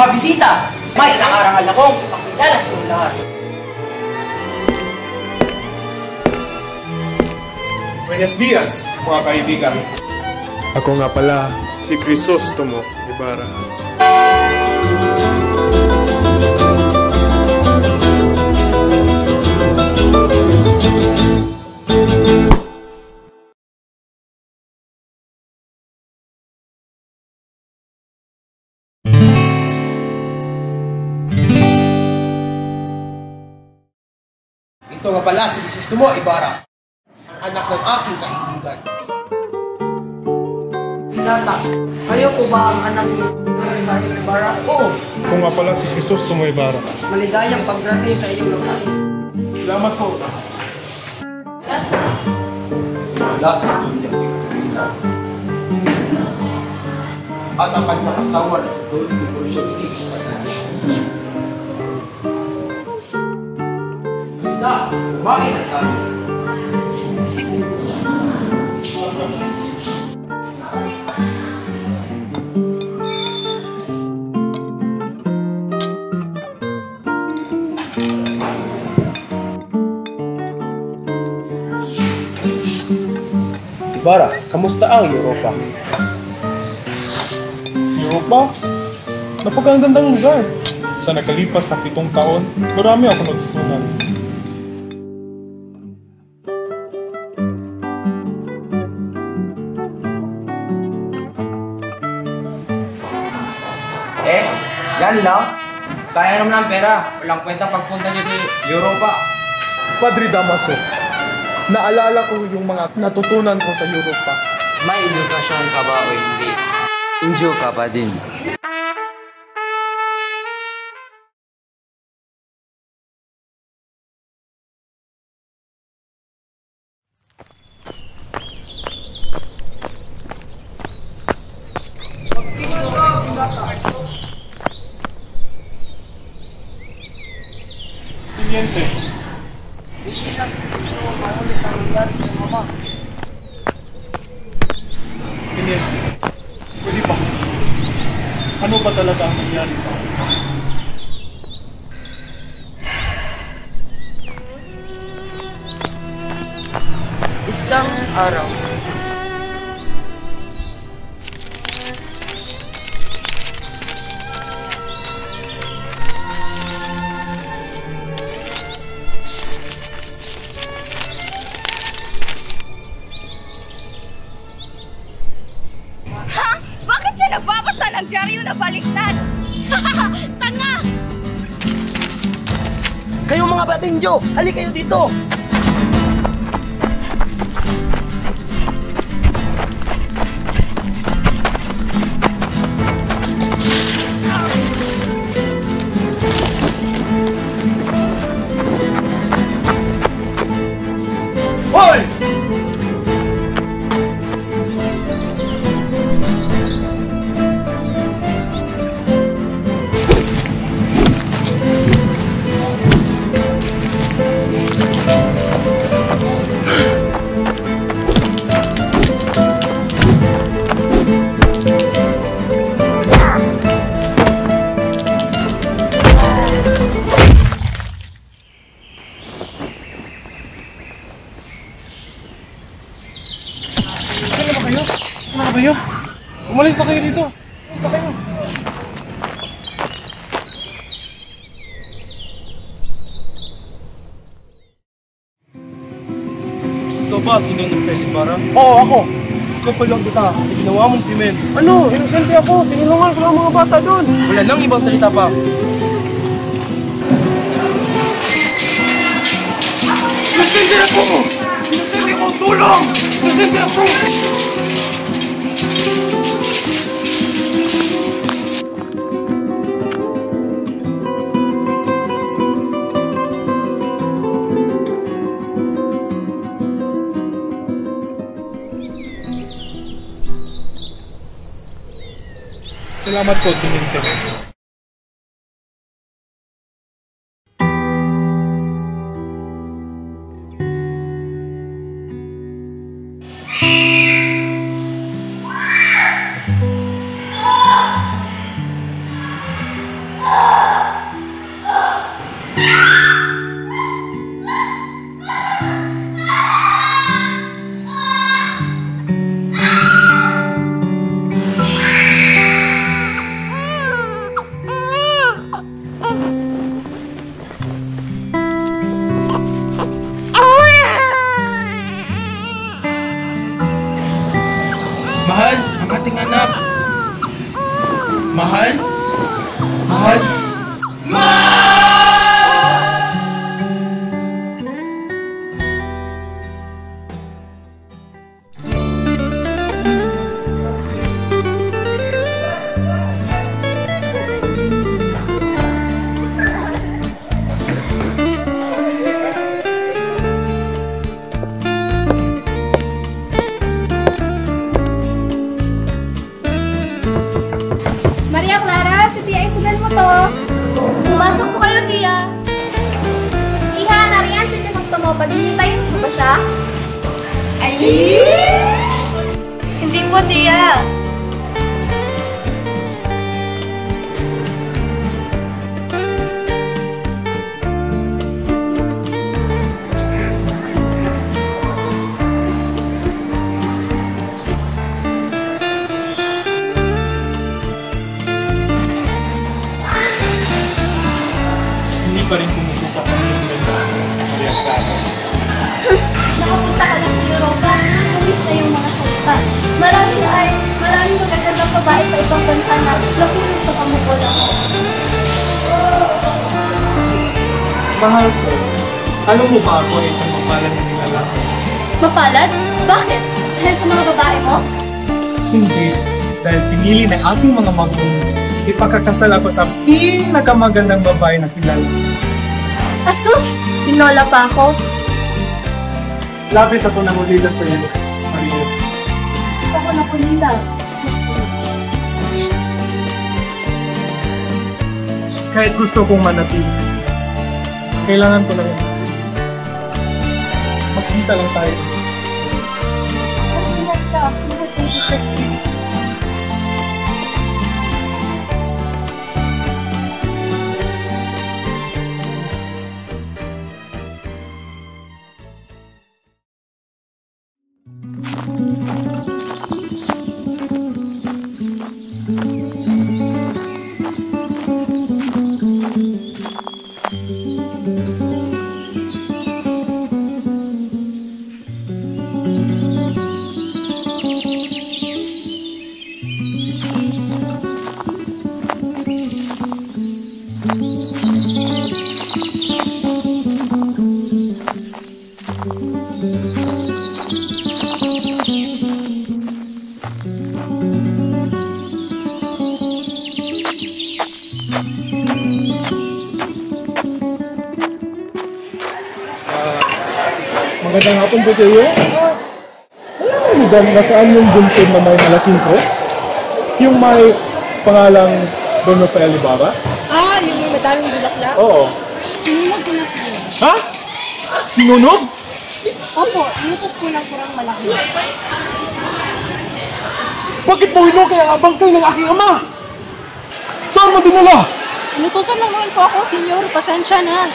Mga bisita, may inakarangal akong ipakilala sa inyong lahat. Buenos dias, mga kaibigan. Ako nga pala, si Crisostomo Ibarra. Ito nga pala si Crisostomo Ibarra, anak ng aking kaibigan. Binata, kayo po ba ang anak ni Ibarra? Oo, Ako nga pala si Crisostomo Ibarra. Maligayang pagdating sa inyong lugar. Salamat po. mula sa Dunya Victorina. At ang kanyang asawa na si Don Gregorio Ixtagan. Na, kumain na tayo. Ibarra, kamusta ang Europa? Europa? Napakagandang lugar. Sa nakalipas na 7 taon, marami ako natutunan. Yan lang. Sayang naman ang pera. Walang kwenta pagpunta niyo sa Europa. Padre Damaso, naalala ko yung mga natutunan ko sa Europa. May edukasyon ka ba o hindi? Injo ka pa din. Tiniente, Tiniente, pwede ba? Ano ba talaga ang nangyari sa akin? Isang araw, Ha? Bakit siya nagbabasa ng dyaryo na baliktad? Tanga! Kayong mga batingyo, hali kayo dito! Hoy! Ano ba kayo? Umalis na kayo dito. Umalis na kayo. Ito ba, si Nenel Ibarra? Oo, ako. Ikaw pa lang kita, sa ginawa mong krimen. Ano? Inosente ako. Tinulungan ko lang mga bata doon. Wala nang ibang salita pa. Inosente ako! Inosente ako! Tulong! Inosente ako! Salamat po, Tiniente. Mahal, ang ating anak. Mahal? Mahal? Maria Clara, si Tia Isabel mo to. Pumasok po kayo, Tia. Iha, nariyan si Tia mo. Pag-hintayin mo ba siya? Ay! Hindi po, Tia. Hindi pa rin kumukupa sa iyong ganda, Maria Clara. Nakapunta ka lang sa Europa. Pumis na yung mga salita. Maraming magagandang babae sa ibang bansa na nakulong sa pamukol ako. Mahal ko, alam mo ba ako ay isang mapalad na nilalaki? Mapalad? Bakit? Dahil sa mga babae mo? Hindi, dahil pinili ng ating mga magulang, ipakakasal ako sa pinakamagandang babae na kilala. Asus! Pinola pa ako. Labis ako nang ulitan sa iyo, Maria. Ako na punila. Kahit gusto kong manatili, kailangan ko lang yung alis. Magkita lang tayo. Ingat ka. Ingat ka sa Magandang hapon po sa iyo. Alam mo ba nasaan yung gunting na may malaking cross? Yung may pangalang Don Rafael Ibarra? Ah, yung may madaming bulaklak? Oo. Sinunog ko na siya. Ha? Sinunog? Opo, inutos po lang kurang malaki. Bakit mo hinukay ang abangkay ng aking ama? Saan mo dinala? Inutusan lang naman po ako, senyor. Pasensya na.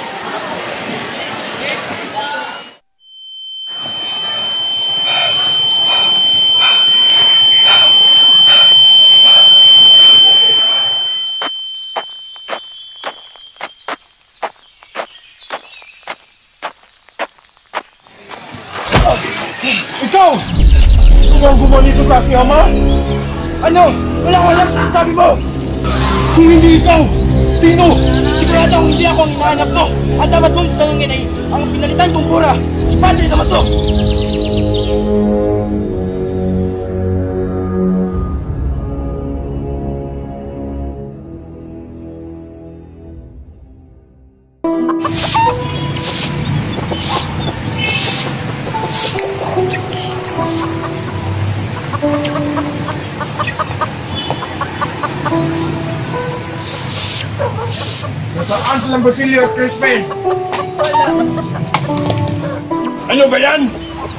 Ikaw! Ikaw ang gumawa nito sa aking ama? Ano? Walang sinasabi mo! Kung hindi ikaw, sino? Sigurado hindi ako ang hinahanap mo. At dapat mong tanungin ay ang pinalitan kong kura, si Padre Damaso. Nasaan silang Basilio at Crispin? Ano ba yan?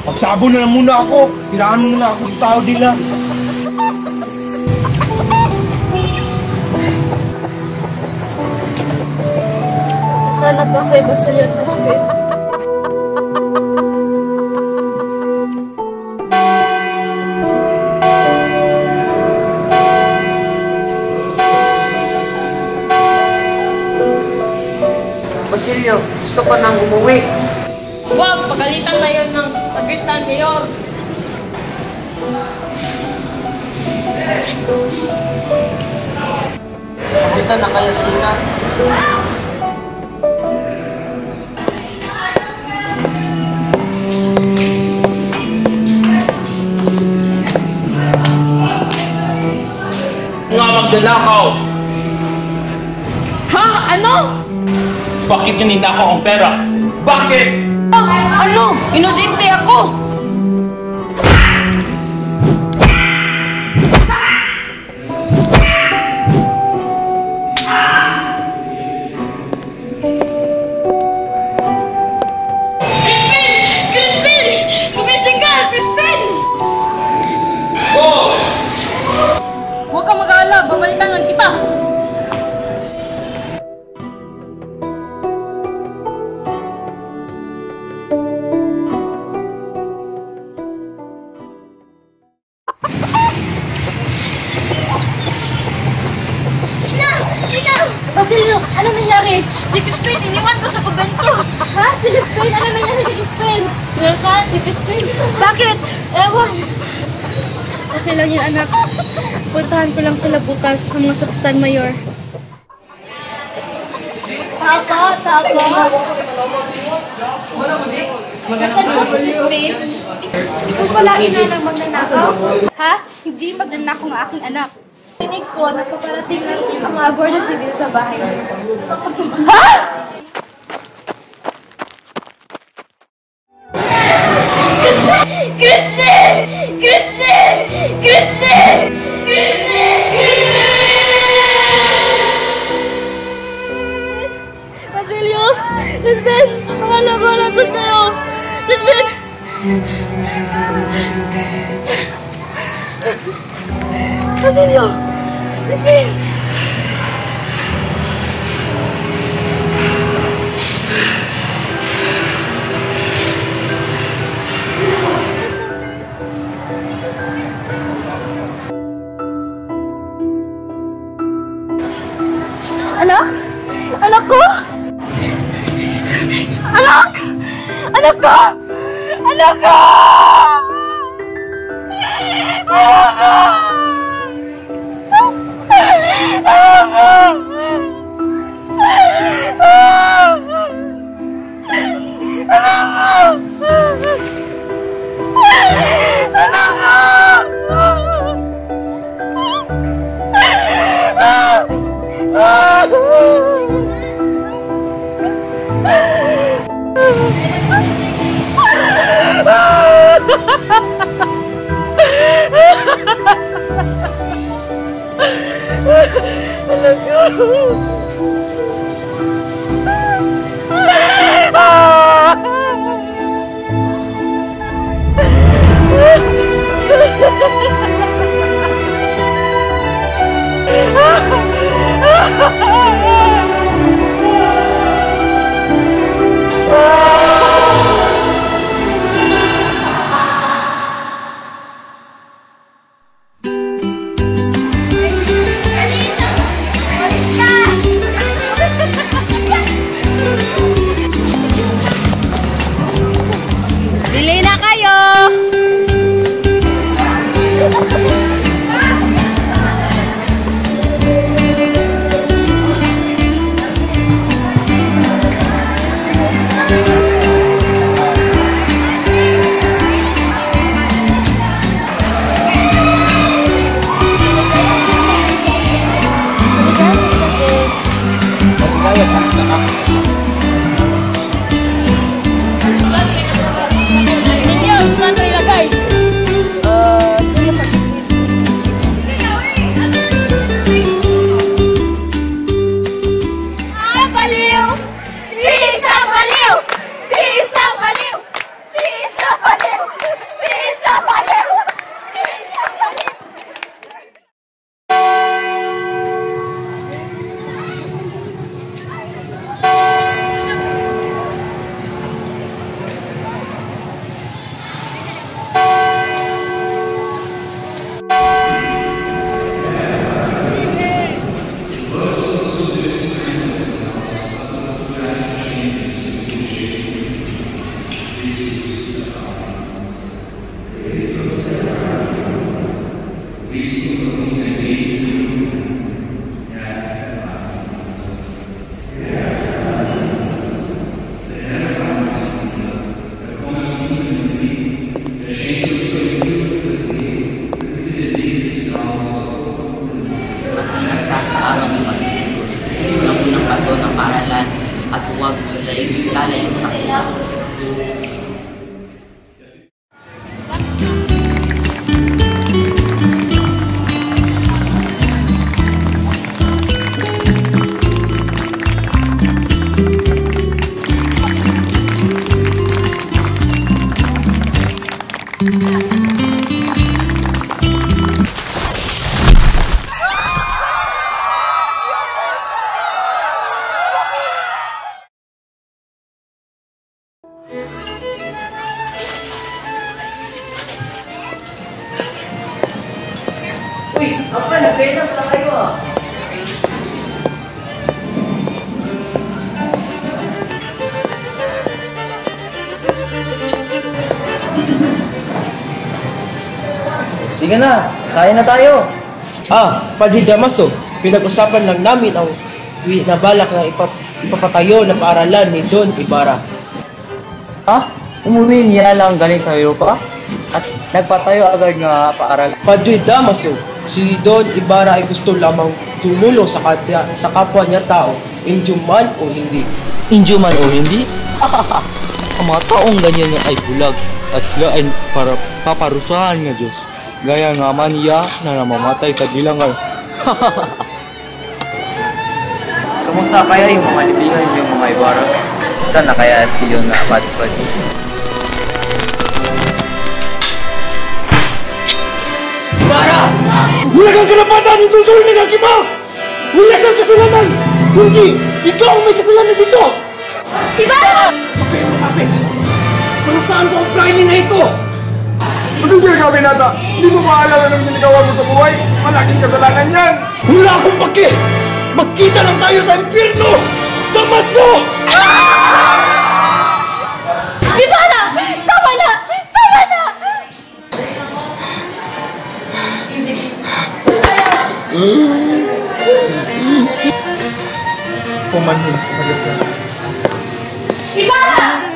Magsabo na lang muna ako. Tirahan muna ako sa sahod nila. Sana ba kayo ba sa iyo, Tashbe? Basilio, gusto ko nang umuwi. Huwag, pagalitan tayo ng pag-Kristan ngayon. Kamusta na kaya sila? Nga magdalakaw! Ha? Ano? Bakit nyo ninakaw ang pera? Bakit? Ano? Inosente ako! Crispin! Gumising ka! Crispin! Huwag kang mag-aalala, babalikan kita! Basilio, ano nangyari? Si Crispin, iniwan ko sa pagganto. Ha? Si Crispin? Ano nangyari si Crispin? Saan? Si Crispin? Bakit? Ewan. Okay lang yun, anak. Puntahan ko lang sila bukas, ang mga Sakstan Mayor. Tapo. Nasaan po si Crispin? Ikaw pala ina ng magnanakaw? Ha? Hindi magnanakaw ang aking anak. Tinig ko na paparating ang mga Guardia Civil sa bahay niyo. Ha? Crispin! Crispin! Crispin! Basilio! Crispin! Pangalan ko, nasan kayo? Crispin! Basilio! Crispin! Anak? Anak ko? Anak! Anak ko! Anak ko! Anak ko! Bili na kayo! Sinyo, saan ko ilagay? Baliw! Si isang baliw! Si isang baliw! Si isang baliw! Si isang baliw! Si isang baliw! Please Apa, nagkailan pala kayo ah. Sige na, kain na tayo. Padre Damaso, pinag-usapan lang namin ang nabalak na ipapatayo na paaralan ni Don Ibarra. Umuwi niya lang galing sa Europa? At nagpatayo agad nga paaral. Padre Damaso, si Don Ibarra ay gusto lamang tumulong sa kapwa niya tao, Indio man o hindi. Indio man o hindi? Ang mga taong ganyan nga ay bulag at sila ay para paparusahan nga Diyos. Gaya nga man niya na namamatay sa bilangan. Kamusta kaya yung mga libingan yung mga Ibarra? Sana kaya at yun nga abad-abad. Ibarra! Wala kang karapatan itutuloy ng Hakima! Wala siyang kasalanan! Kundi, ikaw ang may kasalanan dito! Ibarra! Okay, lumapit! Para saan ko ang praile na ito? Tumigil ka, Binata! Hindi mo maalala ng ginagawa mo sa buhay? Malaking kasalanan yan! Wala akong pake! Magkita lang tayo sa impyerno! Damaso! Ibarra! Tama na! Tama na! Pumanhin, pumagat ka. Ibarra!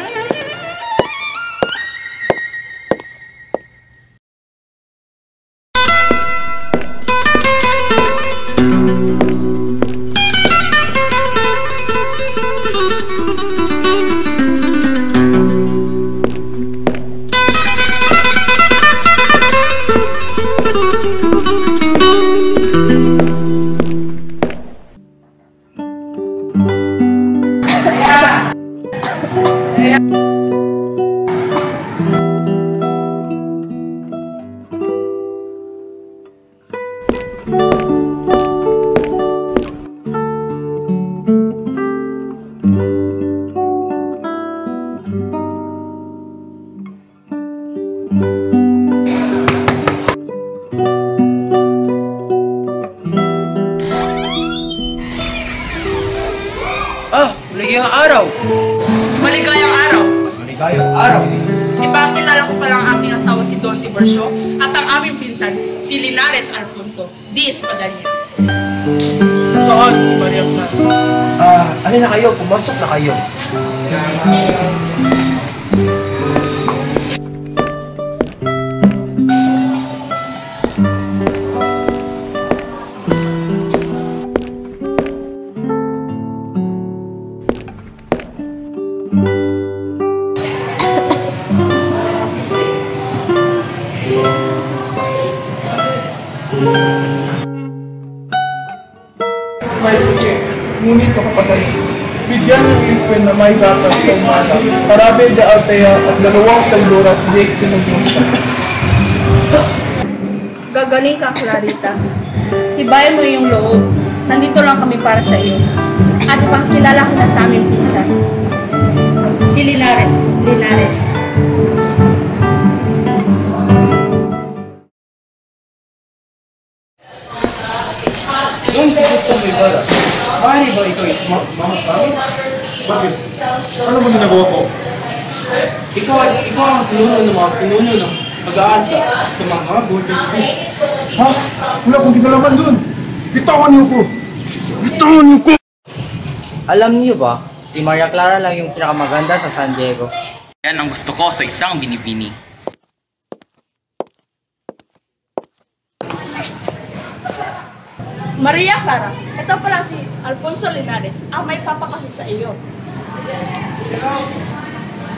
Maligayang araw! Maligayang araw. Maligayang araw. Ipakilala ko pala ang aking asawa si Don Tiburcio at ang aming pinsan si Linares Alfonso di Espadanya. Nasaan si Maria Clara? Alin na kayo? Pumasok na kayo. May suki, ngunit makapatay. Bigyan ng ipin na may gatas sa umaga, parabe de altea at 2 kaldoras de pinagmusta. Gagaling ka, Clarita. Tibayan mo yung loob. Nandito lang kami para sa iyo. At ipakilala ko na sa aming pinsan. Si Linares. Yung tungkol sa Ibarra, maaari ba ito ay sumama sa amin? Bakit? Ano ba ginagawa ko? Ikaw ang pinuno ng pag-aasa sa mga gorgeous people. Ha? Wala akong kinalaman dun! Bitawan niyo ko! Bitawan niyo ko! Alam niyo ba, si Maria Clara lang yung pinakamaganda sa San Diego. Yan ang gusto ko sa isang binibini. Maria Clara, ito pala si Alfonso Linares, ang may papakasi sa iyo.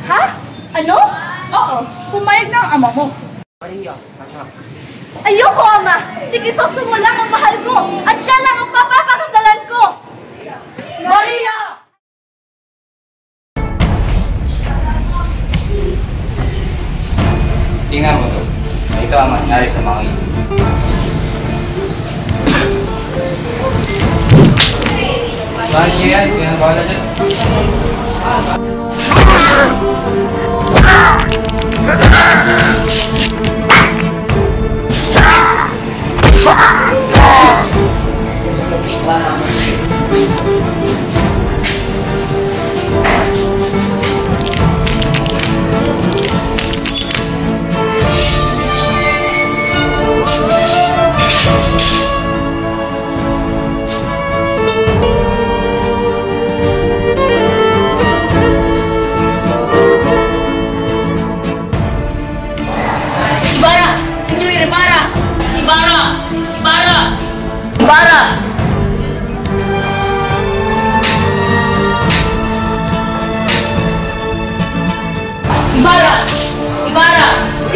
Ha? Ano? Oo, pumayag na ang ama mo. Ayoko, Ama! Si Crisostomo lang ang mahal ko! At siya lang ang papapakasalan ko! Maria! Tingnan mo to. Ito ang mangyari sa mga ito. Saan niyo yan? Ginagawa na dyan?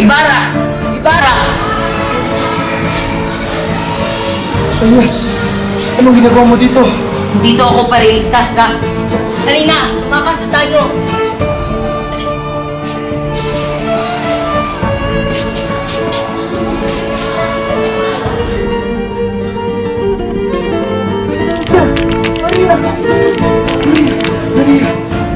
Ibarra! Ibarra! Elias, anong ginagawa mo dito? Dito ako pariligtas ka. Dali na! Tumakas tayo! Maria!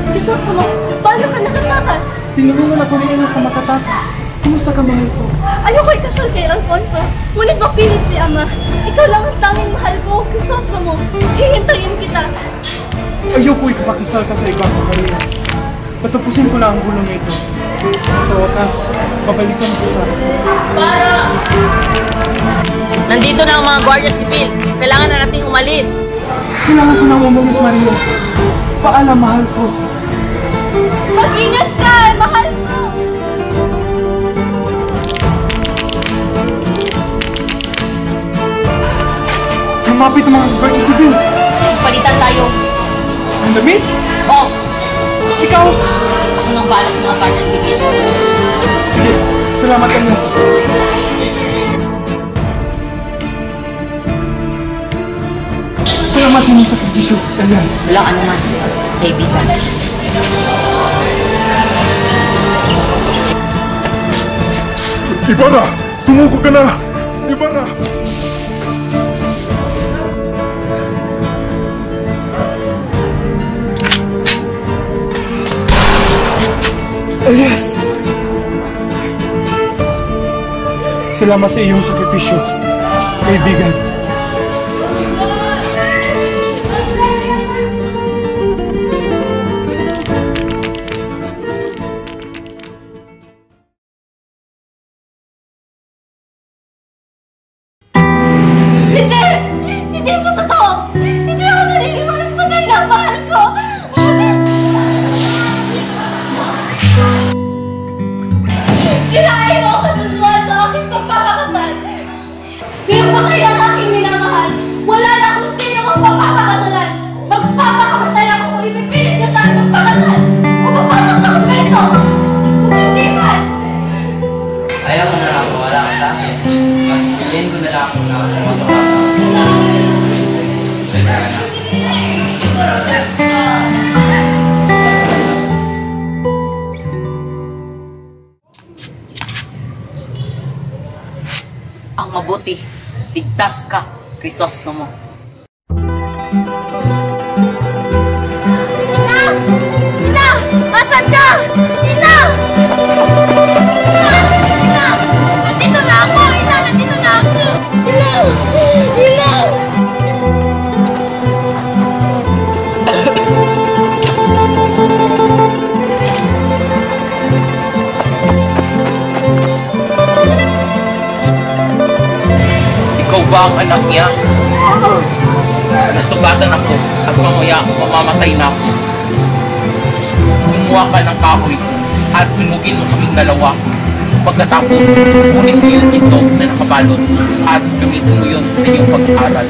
Crisostomo, paano ka nakatakas? Tinulungan ako ni Elias na makatakas. Kumusta ka, mahal ko? Ayoko ikasal kay Alfonso. Ngunit mapilit si Ama. Ikaw lang ang tanging mahal ko, Crisostomo. Hihintayin kita. Ayoko ipakasal ka sa iba, Maria. Tatapusin ko lang ang gulong ito. At sa wakas, babalikan ko ka. Para! Nandito na ang mga Guardia Civil. Kailangan na nating umalis. Kailangan ko nang umalis, Maria. Paalam, mahal ko. Mag-ingat ka, mahal ko! Lumapit ang mga Guardia Civil. Palitan tayo. Ang damit? Oh! Ikaw! Ako nang balas sa mga Guardia Civil. Sige, salamat, Elias. Salamat sa inyong sakripisyo, Elias. Walang ano man, kaibigan. Ibarra! Sumuko ka na! Ibarra! Elias! Salamat sa iyong sakripisyo, kaibigan. Hindi! Hindi ito totoo! Hindi ako naniniwala ng patay na ang mahal ko! Sirain mo ako sa duwan sa aking pagpapakasal! Pero patay ang aking minamahal! Wala na kung sino ang papapakasalan! Magpapakamatay ako kung ipipilit niya sa aking magpakasal! O papasok sa kumpento! Kung hindi man! Ayaw ko na lang wala ka sa akin. Pagpiliin ko na lang kung nakakawag ka. Salita ka na. Ang mabuti, ligtas ka, Crisostomo. Ina! Ina! Asan ka? Ina! Ina! Nandito na ako! Ina! Nandito na ako! Ina! Ina! Ikaw ba ang anak niya? Nasugatan ako at mamaya mamamatay na ako. Kumuha ka ng kahoy at sunugin mo kaming dalawa. Pagkatapos, kunin mo yung ito na nakabalot at gamitin mo yun sa iyong pag-aaral.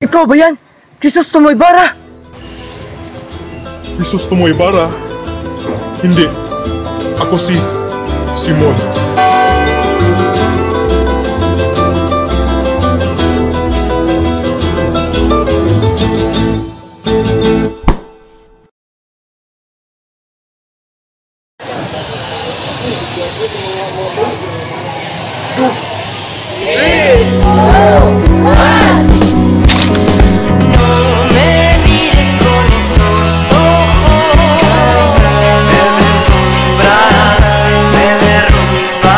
Ikaw ba yan? Crisostomo Ibarra! Crisostomo Ibarra? Hindi. Ako si Simon. Me deslumbras, me derrumbas.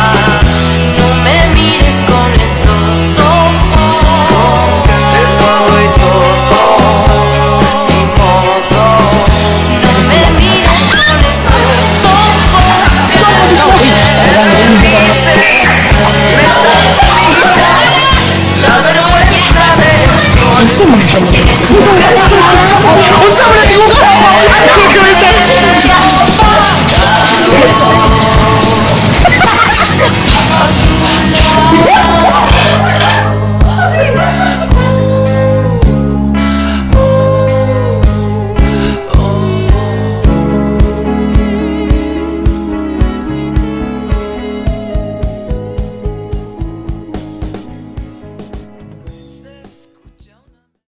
Unsa man siya mo? Unsa man